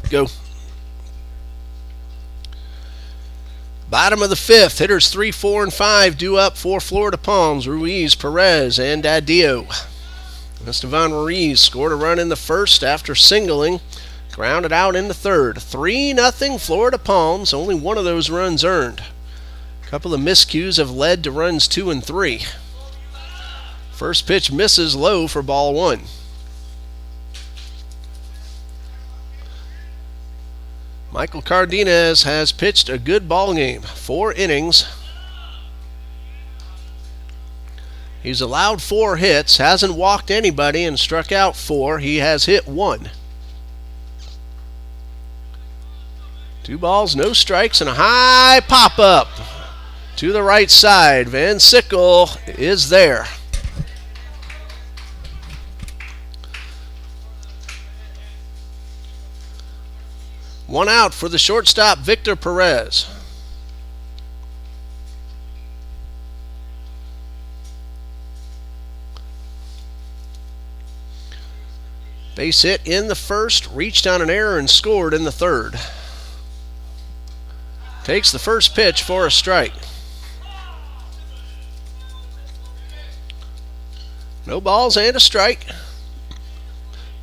Go. Bottom of the fifth, hitters 3, 4, and 5 due up for Florida Palms. Ruiz, Perez, and Daddio. Estevan Ruiz scored a run in the first after singling. Grounded out in the third. 3-0 Florida Palms. Only one of those runs earned. A couple of miscues have led to runs 2 and 3. First pitch misses low for ball 1. Michael Cardenas has pitched a good ball game. 4 innings. He's allowed 4 hits, hasn't walked anybody, and struck out 4. He has hit 1. 2 balls, no strikes, and a high pop-up to the right side. Van Sickle is there. One out for the shortstop, Victor Perez. Base hit in the first, reached on an error and scored in the third. Takes the first pitch for a strike. No balls and a strike.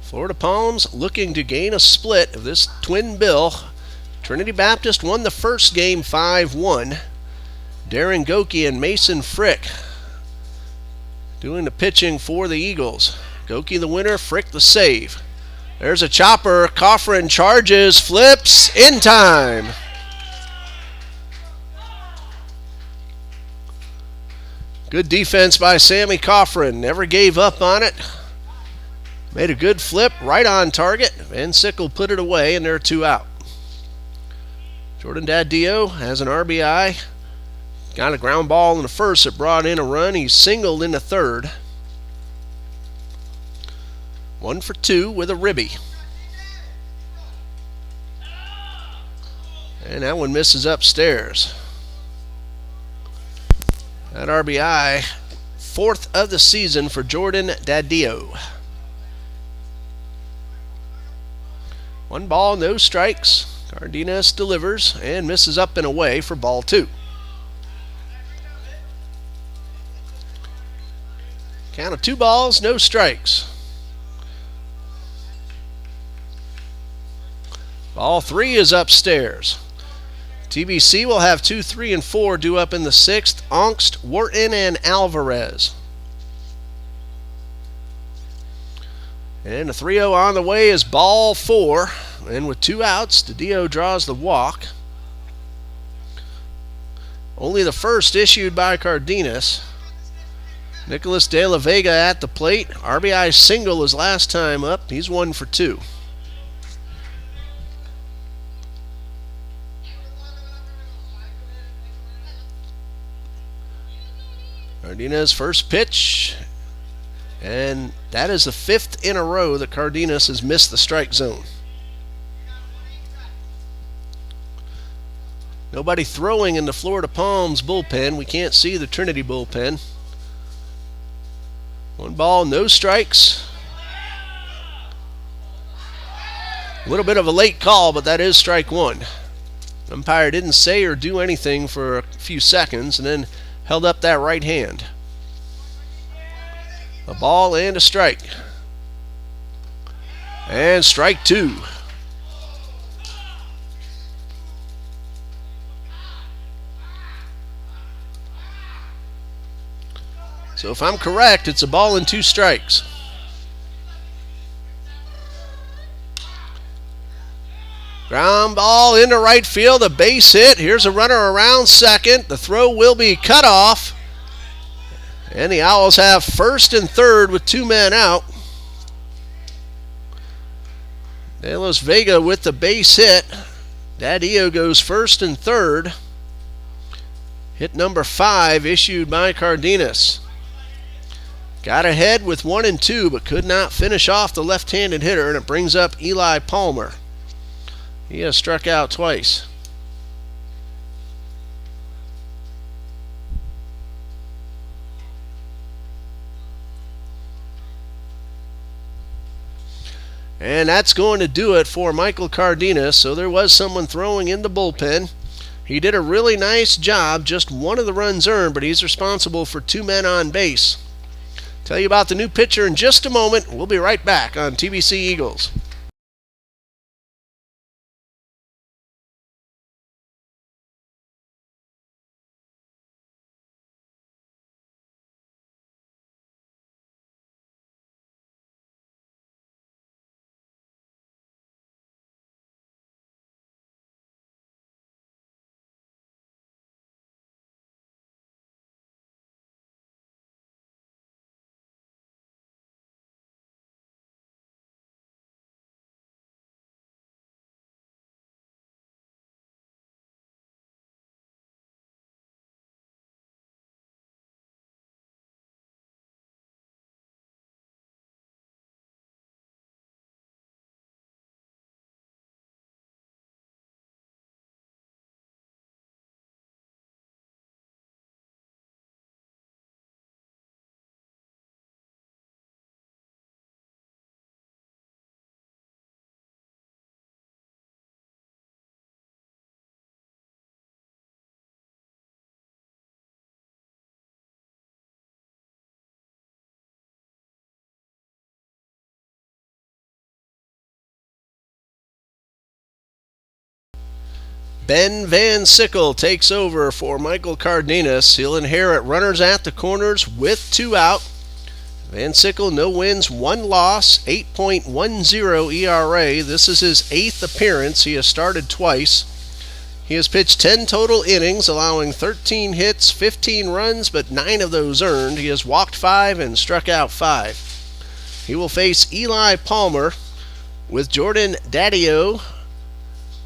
Florida Palms looking to gain a split of this twin bill. Trinity Baptist won the first game 5-1. Darren Goki and Mason Frick doing the pitching for the Eagles. Goki the winner, Frick the save. There's a chopper. Coffrin charges, flips in time. Good defense by Sammy Coffrin. Never gave up on it. Made a good flip right on target. Van Sickle put it away, and there are 2 out. Jordan Daddio has an RBI. Got a ground ball in the first that brought in a run. He singled in the third. 1 for 2 with a ribby. And that one misses upstairs. That RBI, 4th of the season for Jordan Daddio. 1 ball, no strikes. Cardenas delivers and misses up and away for ball 2. Count of 2 balls, no strikes. Ball 3 is upstairs. TBC will have 2, 3, and 4 due up in the 6th. Ongst, Wharton, and Alvarez. And the 3-0 on the way is ball 4. And with 2 outs, Daddio draws the walk. Only the first issued by Cardenas. Nicholas De La Vega at the plate. RBI single his last time up. He's 1 for 2. Cardenas' first pitch, and that is the 5th in a row that Cardenas has missed the strike zone. Nobody throwing in the Florida Palms bullpen. We can't see the Trinity bullpen. 1 ball, no strikes. A little bit of a late call, but that is strike 1. Umpire didn't say or do anything for a few seconds, and then held up that right hand. A ball and a strike. And strike 2. So if I'm correct, it's a ball and 2 strikes. Ground ball into right field, a base hit. Here's a runner around second. The throw will be cut off. And the Owls have first and third with 2 men out. De La Vega with the base hit. Daddio goes first and third. Hit number 5 issued by Cardenas. Got ahead with 1 and 2, but could not finish off the left-handed hitter, and it brings up Eli Palmer. He has struck out twice. And that's going to do it for Michael Cardenas. So there was someone throwing in the bullpen. He did a really nice job, just one of the runs earned, but he's responsible for 2 men on base. Tell you about the new pitcher in just a moment. We'll be right back on TBC Eagles. Ben Van Sickle takes over for Michael Cardenas. He'll inherit runners at the corners with 2 out. Van Sickle, no wins, 1 loss, 8.10 ERA. This is his 8th appearance. He has started twice. He has pitched 10 total innings, allowing 13 hits, 15 runs, but 9 of those earned. He has walked 5 and struck out 5. He will face Eli Palmer with Jordan Daddio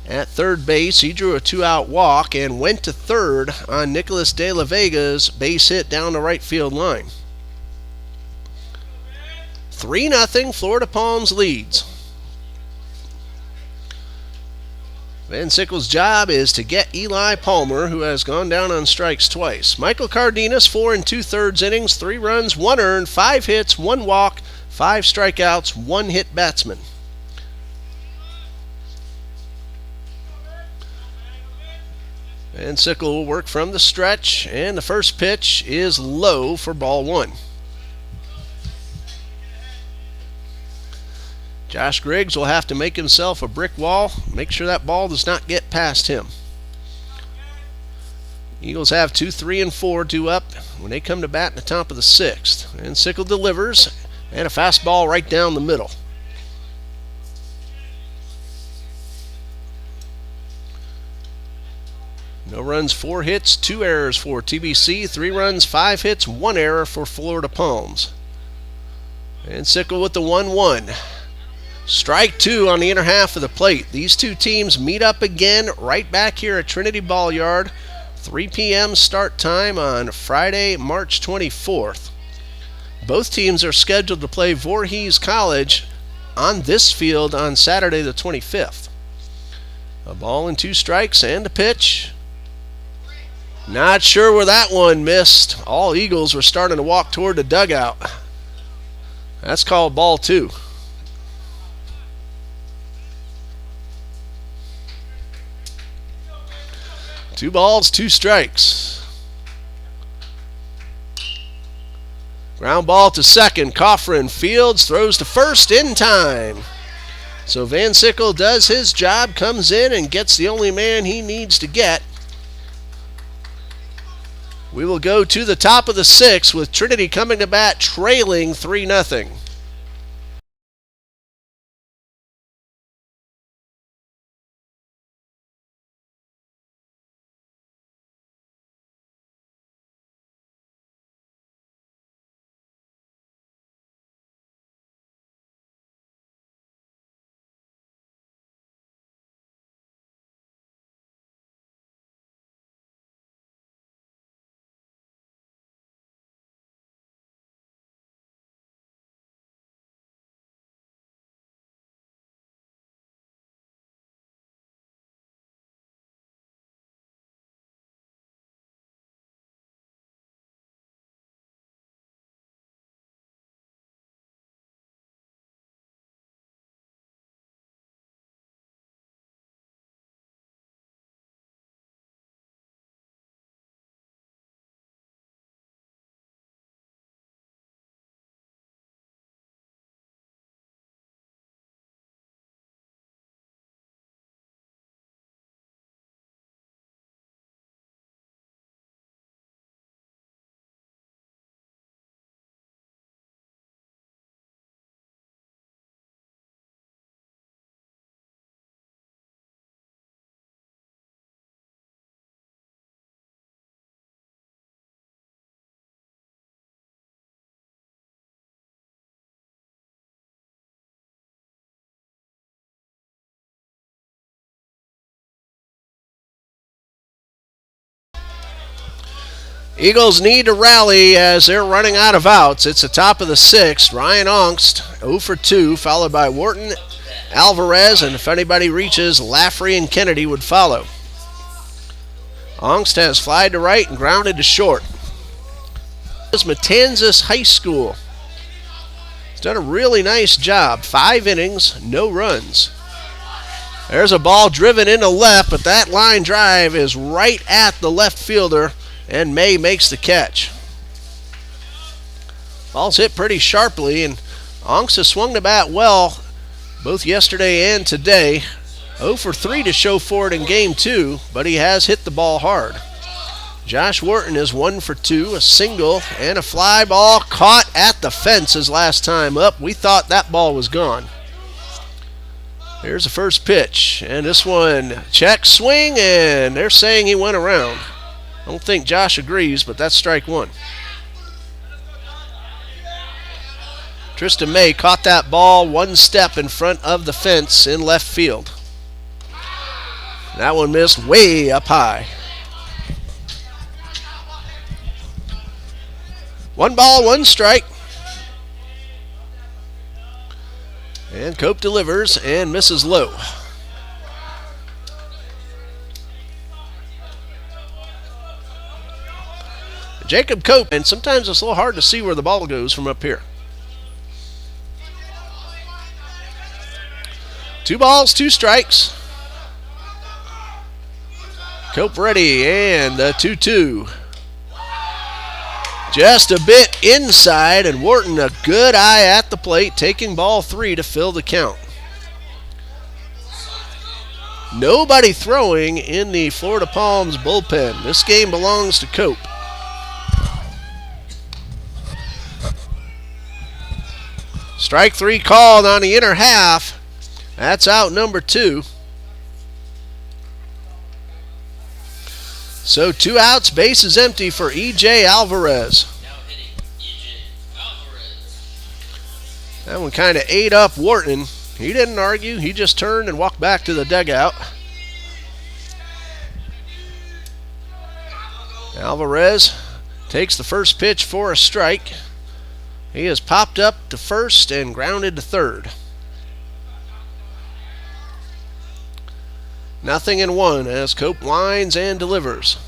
at third base. He drew a 2-out walk and went to third on Nicholas De La Vega's base hit down the right field line. 3-0, Florida Palms leads. Van Sickle's job is to get Eli Palmer, who has gone down on strikes twice. Michael Cardenas, 4 2/3 innings, 3 runs, 1 earned, 5 hits, 1 walk, 5 strikeouts, 1 hit batsman. Van Sickle will work from the stretch, and the first pitch is low for ball 1. Josh Griggs will have to make himself a brick wall, make sure that ball does not get past him. Eagles have 2, 3, and 4 due up when they come to bat in the top of the 6th. And Sickle delivers, and a fastball right down the middle. No runs, 4 hits, 2 errors for TBC, 3 runs, 5 hits, 1 error for Florida Palms. And Sickle with the 1-1. Strike 2 on the inner half of the plate. These two teams meet up again right back here at Trinity Ball Yard. 3 p.m. start time on Friday, March 24th. Both teams are scheduled to play Voorhees College on this field on Saturday the 25th. A ball and 2 strikes and a pitch. Not sure where that one missed. All Eagles were starting to walk toward the dugout. That's called ball 2. Two balls, 2 strikes. Ground ball to second. Coffrin fields, throws to first in time. So Van Sickle does his job, comes in and gets the only man he needs to get. We will go to the top of the 6th with Trinity coming to bat trailing 3-0. Eagles need to rally as they're running out of outs. It's the top of the sixth. Ryan Ongst, 0 for 2, followed by Wharton, Alvarez, and if anybody reaches, Laffrey and Kennedy would follow. Ongst has flied to right and grounded to short. This is Matanzas High School. He's done a really nice job. 5 innings, no runs. There's a ball driven into left, but that line drive is right at the left fielder, and May makes the catch. Ball's hit pretty sharply, and Ongst has swung the bat well both yesterday and today. 0 for 3 to show for it in Game 2, but he has hit the ball hard. Josh Wharton is 1 for 2, a single, and a fly ball caught at the fence his last time up. We thought that ball was gone. Here's the first pitch, and this one, check swing, and they're saying he went around. I don't think Josh agrees, but that's strike one. Tristan May caught that ball one step in front of the fence in left field. That one missed way up high. 1 ball, 1 strike. And Cope delivers and misses low. Jacob Cope, and sometimes it's a little hard to see where the ball goes from up here. 2 balls, 2 strikes. Cope ready, and the 2-2. Just a bit inside, and Wharton a good eye at the plate, taking ball 3 to fill the count. Nobody throwing in the Florida Palms bullpen. This game belongs to Cope. Strike 3 called on the inner half. That's out number 2. So 2 outs, base is empty for E.J. Alvarez. That one kind of ate up Wharton. He didn't argue. He just turned and walked back to the dugout. Alvarez takes the first pitch for a strike. He has popped up to first and grounded to third. 0-1 as Cope lines and delivers.